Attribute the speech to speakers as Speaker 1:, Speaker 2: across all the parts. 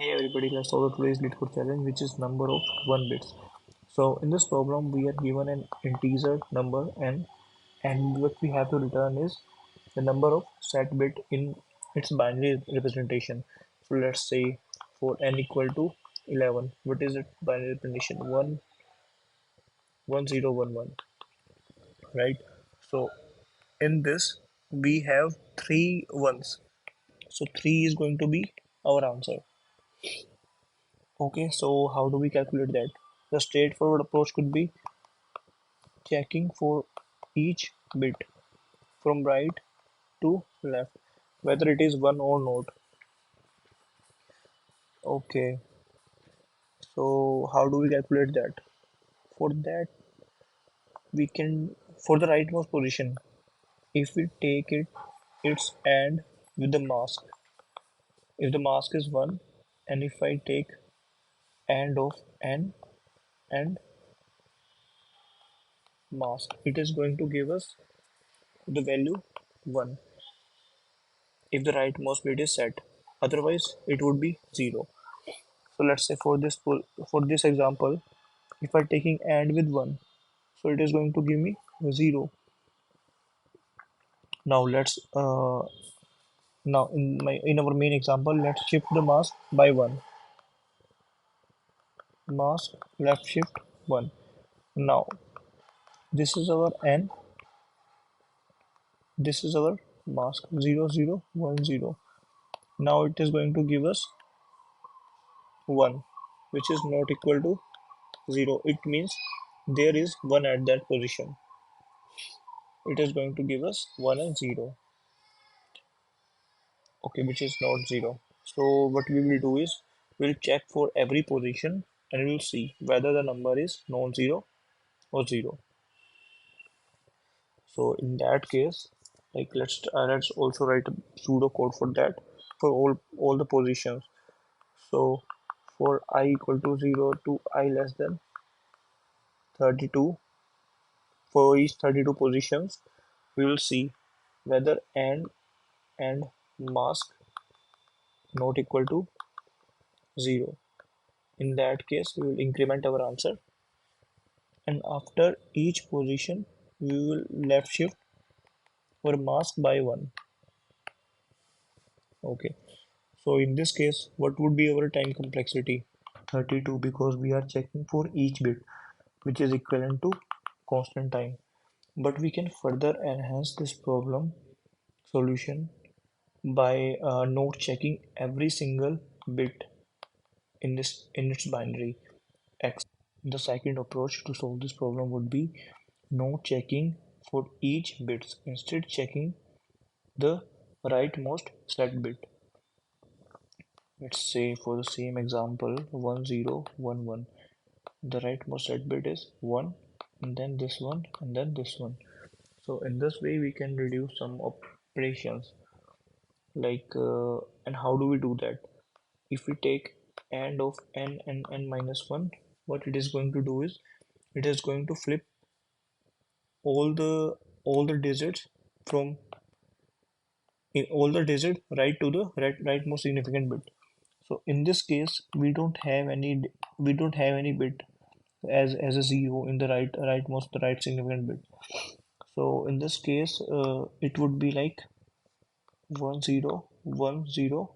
Speaker 1: Hey everybody, let's solve today's LeetCode challenge, which is number of 1 bits. So in this problem, we are given an integer number n, and what we have to return is the number of set bit in its binary representation. So let's say for n equal to 11, what is it binary representation? 1 1 0 1 1, right? So in this, we have three ones. So 3 is going to be our answer. Okay, so how do we calculate that? The straightforward approach could be checking for each bit from right to left, whether it is 1 or not. Okay, so how do we calculate that? For that, we can, for the rightmost position, if we take its and with the mask, if the mask is 1, and if I take and of n and mask, it is going to give us the value 1 if the rightmost bit is set. Otherwise, it would be 0. So let's say for this example, if I'm taking and with 1, so it is going to give me 0. Now in our main example, let's shift the mask by 1. Mask left shift 1. Now this is our n, this is our mask 0 0 1 0. Now it is going to give us 1, which is not equal to 0. It means there is 1 at that position. It is going to give us 1 and 0. Okay, which is not 0. So what we will do is we'll check for every position and we'll see whether the number is non-zero or 0. So in that case, like let's also write a pseudo code for that for all the positions. So for I equal to 0 to I less than 32, for each 32 positions, we will see whether and mask not equal to 0. In that case, we will increment our answer, and after each position we will left shift our mask by 1. Okay, so in this case, what would be our time complexity? 32, because we are checking for each bit, which is equivalent to constant time. But we can further enhance this problem solution by not checking every single bit in its binary x. The second approach to solve this problem would be no checking for each bits, instead checking the rightmost set bit. Let's say for the same example 1011, the rightmost set bit is 1, and then this one, and then this one. So in this way we can reduce some operations, like and how do we do that? If we take and of n and n minus 1, what it is going to do is it is going to flip all the digits from in all the digits right to the rightmost significant bit. So in this case, we don't have any bit as a 0 in the right significant bit. So in this case, it would be like 1 0 1 0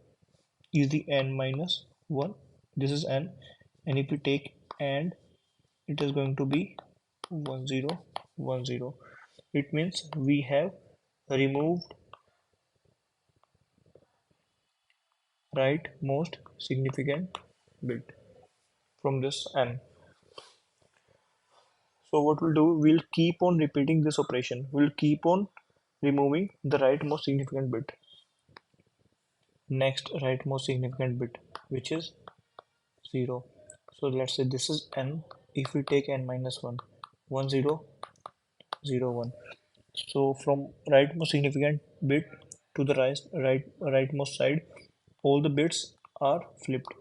Speaker 1: is the n minus 1. This is n, and if we take and, it is going to be 1 0 1 0. It means we have removed rightmost significant bit from this n. So what we'll do, we'll keep on repeating this operation. We'll keep on removing the rightmost significant bit. Next rightmost significant bit, which is 0. So let's say this is n. If we take n minus 1, 1 0 0 1. So from rightmost significant bit to the rightmost side, all the bits are flipped.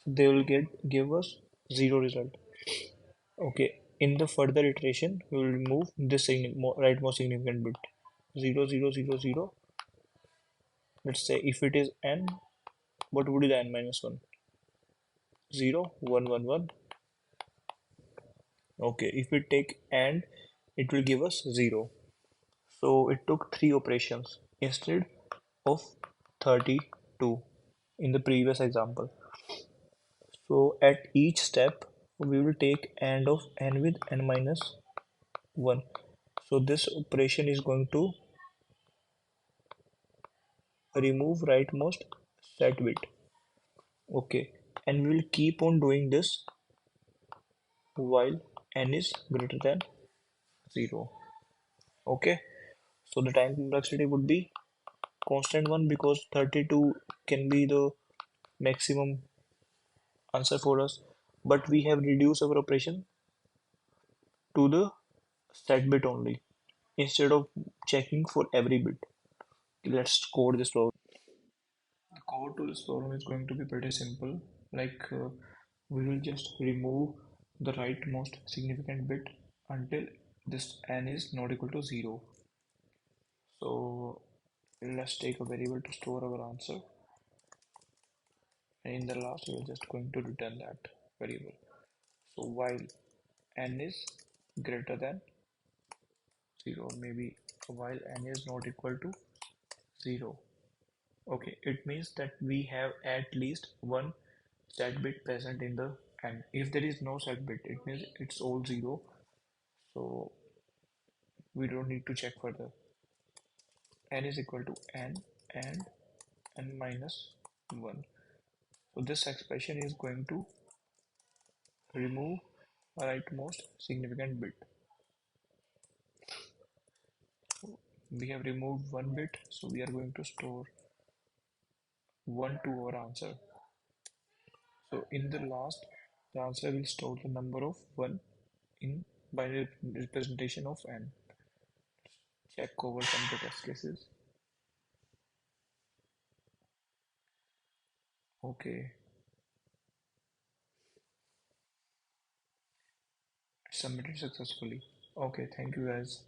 Speaker 1: So they will give us 0 result. Okay, in the further iteration, we will remove this rightmost significant bit 0 0 0 0. Let's say if it is n, what would be the n minus 1? 0, 1, 1, 1. Okay, if we take AND, it will give us 0. So it took three operations instead of 32 in the previous example. So at each step, we will take AND of n with n minus 1. So this operation is going to remove rightmost set bit. Okay, and we will keep on doing this while n is greater than 0. Okay, so the time complexity would be constant one because 32 can be the maximum answer for us, but we have reduced our operation to the set bit only instead of checking for every bit. Let's code this problem. The code to this problem is going to be pretty simple. We will just remove the rightmost significant bit until this n is not equal to 0. So let's take a variable to store our answer, and in the last we are just going to return that variable. So while n is greater than 0, maybe while n is not equal to 0. Okay, it means that we have at least one set bit present in the n. If there is no set bit, it means it's all 0. So we don't need to check further. N is equal to n and n minus 1. So this expression is going to remove rightmost significant bit. We have removed one bit, so we are going to store 1 to our answer. So in the last, the answer will store the number of 1 in binary representation of n. Check over some of the test cases. Okay, submitted successfully. Okay, thank you guys.